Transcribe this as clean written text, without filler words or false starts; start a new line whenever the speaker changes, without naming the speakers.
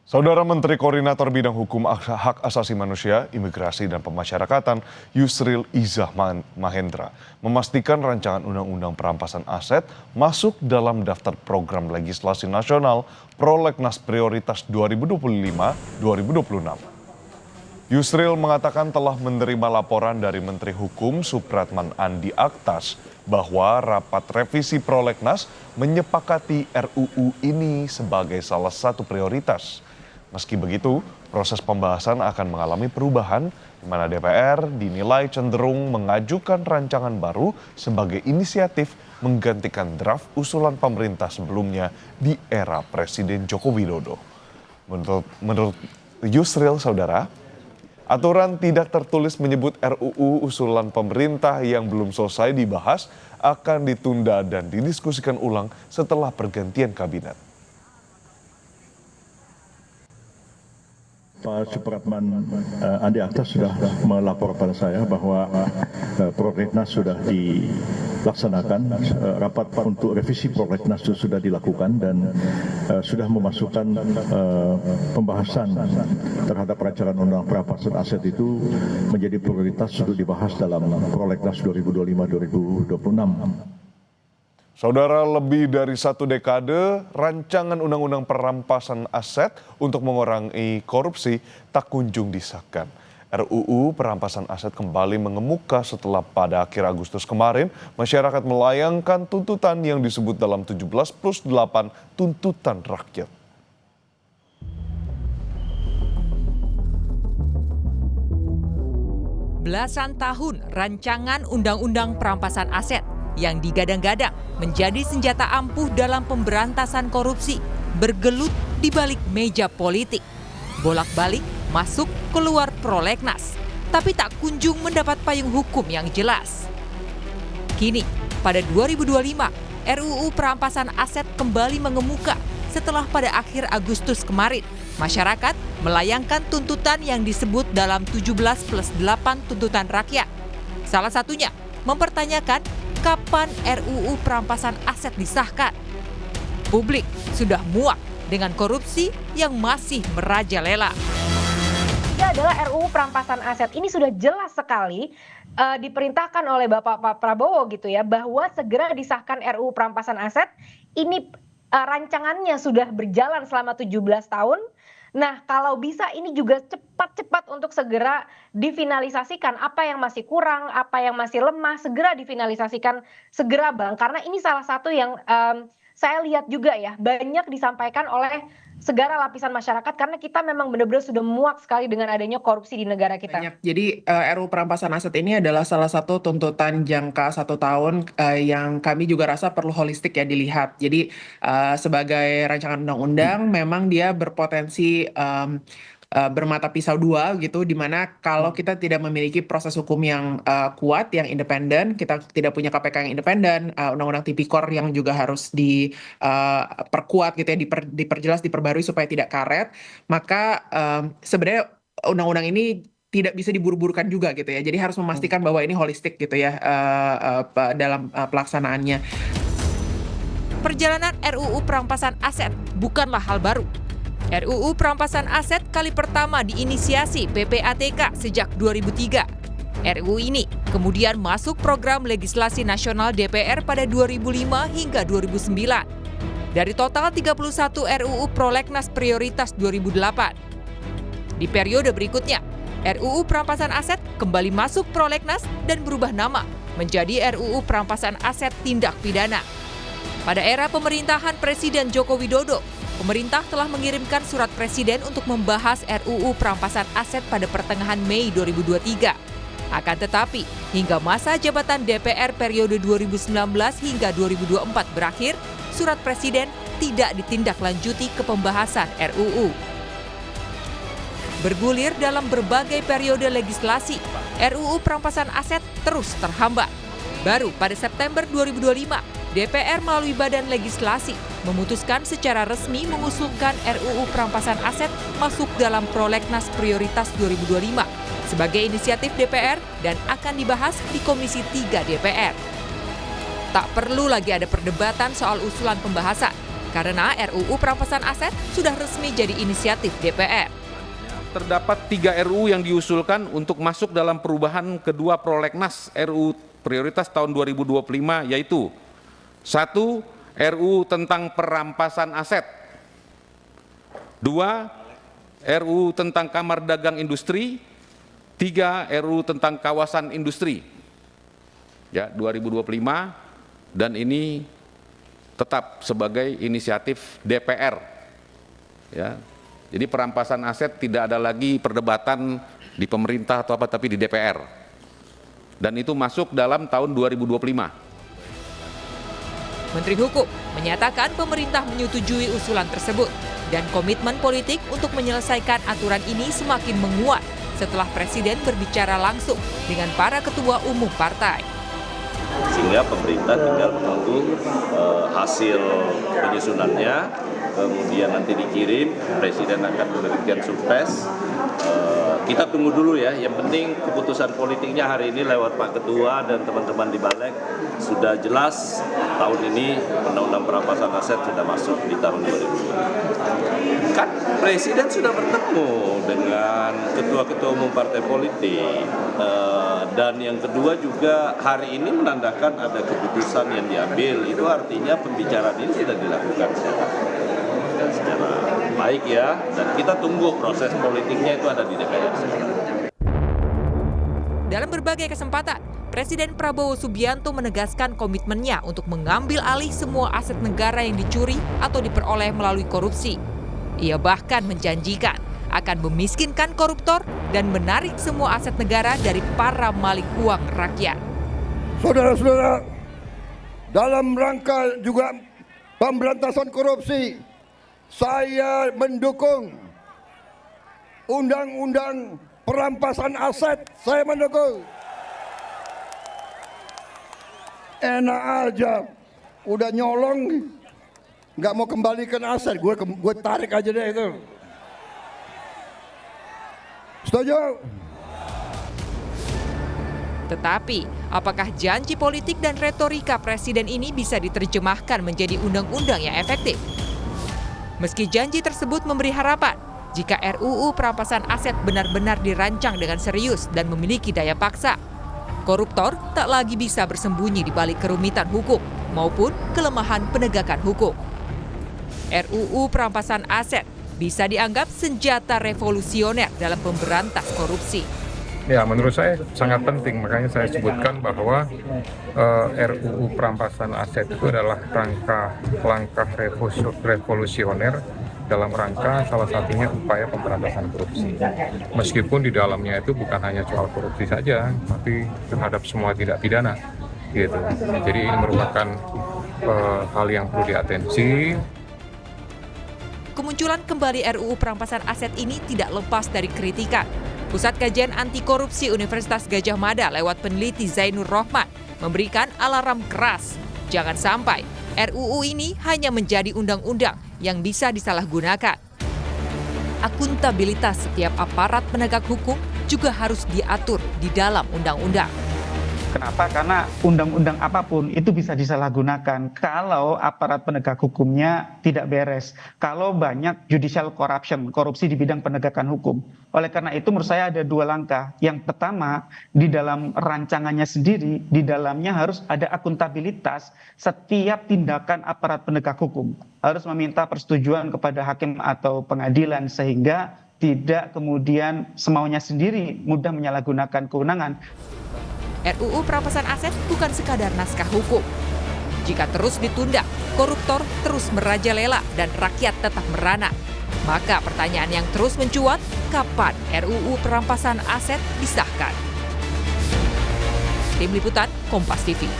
Saudara Menteri Koordinator Bidang Hukum Hak Asasi Manusia, Imigrasi dan Pemasyarakatan Yusril Izzah Mahendra memastikan rancangan Undang-Undang Perampasan Aset masuk dalam daftar program legislasi nasional Prolegnas Prioritas 2025-2026. Yusril mengatakan telah menerima laporan dari Menteri Hukum Supratman Andi Aktas bahwa rapat revisi Prolegnas menyepakati RUU ini sebagai salah satu prioritas. Meski begitu, proses pembahasan akan mengalami perubahan di mana DPR dinilai cenderung mengajukan rancangan baru sebagai inisiatif menggantikan draft usulan pemerintah sebelumnya di era Presiden Joko Widodo. Menurut Yusril, saudara, aturan tidak tertulis menyebut RUU usulan pemerintah yang belum selesai dibahas akan ditunda dan didiskusikan ulang setelah pergantian kabinet.
Pak Supratman Andi Aktas sudah melapor pada saya bahwa Prolegnas sudah dilaksanakan, rapat untuk revisi Prolegnas sudah dilakukan dan sudah memasukkan pembahasan terhadap rancangan undang perampasan aset itu menjadi prioritas untuk dibahas dalam Prolegnas 2025-2026.
Saudara, lebih dari 1 dekade, rancangan Undang-Undang Perampasan Aset untuk mengurangi korupsi tak kunjung disahkan. RUU Perampasan Aset kembali mengemuka setelah pada akhir Agustus kemarin, masyarakat melayangkan tuntutan yang disebut dalam 17+8 tuntutan rakyat.
Belasan tahun rancangan Undang-Undang Perampasan Aset yang digadang-gadang menjadi senjata ampuh dalam pemberantasan korupsi bergelut di balik meja politik. Bolak-balik masuk keluar Prolegnas, tapi tak kunjung mendapat payung hukum yang jelas. Kini, pada 2025, RUU Perampasan Aset kembali mengemuka setelah pada akhir Agustus kemarin, masyarakat melayangkan tuntutan yang disebut dalam 17+8 tuntutan rakyat. Salah satunya mempertanyakan kapan RUU Perampasan Aset disahkan. Publik sudah muak dengan korupsi yang masih merajalela.
Ini adalah RUU Perampasan Aset. Ini sudah jelas sekali diperintahkan oleh Pak Prabowo gitu ya, bahwa segera disahkan RUU Perampasan Aset. Ini rancangannya sudah berjalan selama 17 tahun. Nah, kalau bisa ini juga cepat-cepat untuk segera difinalisasikan. Apa yang masih kurang, apa yang masih lemah, segera difinalisasikan, segera Bang. Karena ini salah satu yang saya lihat juga ya, banyak disampaikan oleh segala lapisan masyarakat karena kita memang benar-benar sudah muak sekali dengan adanya korupsi di negara kita.
Jadi RUU Perampasan Aset ini adalah salah satu tuntutan jangka 1 tahun yang kami juga rasa perlu holistik ya dilihat. Jadi sebagai rancangan undang-undang memang dia berpotensi bermata pisau 2 gitu, dimana kalau kita tidak memiliki proses hukum yang kuat, yang independen, kita tidak punya KPK yang independen, undang-undang tipikor yang juga harus diperkuat gitu ya, diperjelas, diperbarui supaya tidak karet, maka sebenarnya undang-undang ini tidak bisa diburu-burukan juga gitu ya. Jadi harus memastikan bahwa ini holistik gitu ya dalam pelaksanaannya.
Perjalanan RUU Perampasan Aset bukanlah hal baru. RUU Perampasan Aset kali pertama diinisiasi PPATK sejak 2003. RUU ini kemudian masuk program legislasi nasional DPR pada 2005 hingga 2009. Dari total 31 RUU Prolegnas Prioritas 2008. Di periode berikutnya, RUU Perampasan Aset kembali masuk Prolegnas dan berubah nama menjadi RUU Perampasan Aset Tindak Pidana. Pada era pemerintahan Presiden Joko Widodo, pemerintah telah mengirimkan surat presiden untuk membahas RUU Perampasan Aset pada pertengahan Mei 2023. Akan tetapi, hingga masa jabatan DPR periode 2019 hingga 2024 berakhir, surat presiden tidak ditindaklanjuti ke pembahasan RUU. Bergulir dalam berbagai periode legislasi, RUU Perampasan Aset terus terhambat. Baru pada September 2025, DPR melalui Badan Legislasi memutuskan secara resmi mengusulkan RUU Perampasan Aset masuk dalam Prolegnas Prioritas 2025 sebagai inisiatif DPR dan akan dibahas di Komisi 3 DPR. Tak perlu lagi ada perdebatan soal usulan pembahasan, karena RUU Perampasan Aset sudah resmi jadi inisiatif DPR.
Terdapat 3 RUU yang diusulkan untuk masuk dalam perubahan kedua prolegnas RUU prioritas tahun 2025, yaitu 1. RUU tentang perampasan aset, 2. RUU tentang Kamar Dagang Industri, 3. RUU tentang kawasan industri. Ya, 2025, dan ini tetap sebagai inisiatif DPR. Ya. Jadi perampasan aset tidak ada lagi perdebatan di pemerintah atau apa, tapi di DPR. Dan itu masuk dalam tahun 2025.
Menteri Hukum menyatakan pemerintah menyetujui usulan tersebut dan komitmen politik untuk menyelesaikan aturan ini semakin menguat setelah Presiden berbicara langsung dengan para ketua umum partai.
Sehingga pemerintah tinggal menunggu hasil penyusunannya, kemudian nanti dikirim, Presiden akan memberikan surprise. Kita tunggu dulu ya, yang penting keputusan politiknya hari ini lewat Pak Ketua dan teman-teman di Balik sudah jelas tahun ini Undang-Undang Perampasan Aset sudah masuk di tahun 2020. Kan Presiden sudah bertemu dengan ketua-ketua umum partai politik, dan yang kedua juga hari ini menandakan ada keputusan yang diambil, itu artinya pembicaraan ini sudah dilakukan secara baik ya, dan kita tunggu proses politiknya itu ada di DPR.
Dalam berbagai kesempatan, Presiden Prabowo Subianto menegaskan komitmennya untuk mengambil alih semua aset negara yang dicuri atau diperoleh melalui korupsi. Ia bahkan menjanjikan akan memiskinkan koruptor dan menarik semua aset negara dari para malik uang rakyat.
Saudara-saudara, dalam rangka juga pemberantasan korupsi, saya mendukung Undang-Undang Perampasan Aset, saya mendukung. Enak aja, udah nyolong, nggak mau kembalikan aset, gue tarik aja deh itu. Setuju?
Tetapi, apakah janji politik dan retorika Presiden ini bisa diterjemahkan menjadi undang-undang yang efektif? Meski janji tersebut memberi harapan, jika RUU Perampasan Aset benar-benar dirancang dengan serius dan memiliki daya paksa, koruptor tak lagi bisa bersembunyi di balik kerumitan hukum maupun kelemahan penegakan hukum. RUU Perampasan Aset bisa dianggap senjata revolusioner dalam pemberantas korupsi.
Ya, menurut saya sangat penting, makanya saya sebutkan bahwa RUU Perampasan Aset itu adalah langkah revolusioner dalam rangka salah satunya upaya pemberantasan korupsi. Meskipun di dalamnya itu bukan hanya soal korupsi saja, tapi terhadap semua tindak pidana. Gitu. Jadi ini merupakan hal yang perlu diatensi.
Kemunculan kembali RUU Perampasan Aset ini tidak lepas dari kritikan. Pusat Kajian Anti Korupsi Universitas Gadjah Mada lewat peneliti Zainur Rohman memberikan alarm keras. Jangan sampai RUU ini hanya menjadi undang-undang yang bisa disalahgunakan. Akuntabilitas setiap aparat penegak hukum juga harus diatur di dalam undang-undang.
Kenapa? Karena undang-undang apapun itu bisa disalahgunakan kalau aparat penegak hukumnya tidak beres, kalau banyak judicial corruption, korupsi di bidang penegakan hukum. Oleh karena itu menurut saya ada 2 langkah. Yang pertama, di dalam rancangannya sendiri, di dalamnya harus ada akuntabilitas setiap tindakan aparat penegak hukum. Harus meminta persetujuan kepada hakim atau pengadilan sehingga tidak kemudian semaunya sendiri mudah menyalahgunakan kewenangan.
RUU Perampasan Aset bukan sekadar naskah hukum. Jika terus ditunda, koruptor terus merajalela dan rakyat tetap merana. Maka pertanyaan yang terus mencuat, kapan RUU Perampasan Aset disahkan? Tim Liputan, Kompas TV.